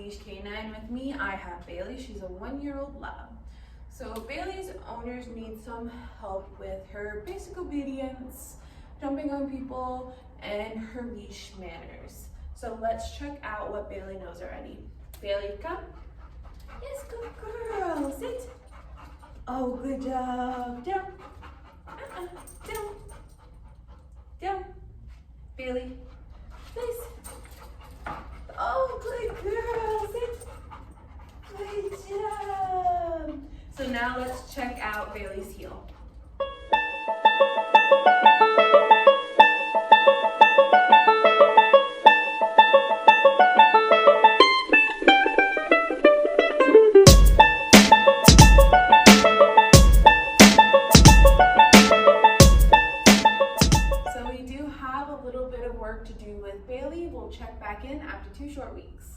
Leash K9 with me. I have Bailey. She's a 1-year-old lab. So Bailey's owners need some help with her basic obedience, jumping on people, and her leash manners. So let's check out what Bailey knows already. Bailey, come. Yes, good girl. Sit. Oh, good job. Down. Down. Down. Bailey, please. Oh, good girl. Sit. Good job. So now let's check out Bailey's heel. So we do have a little bit of work to do with Bailey. We'll check back in after 2 short weeks.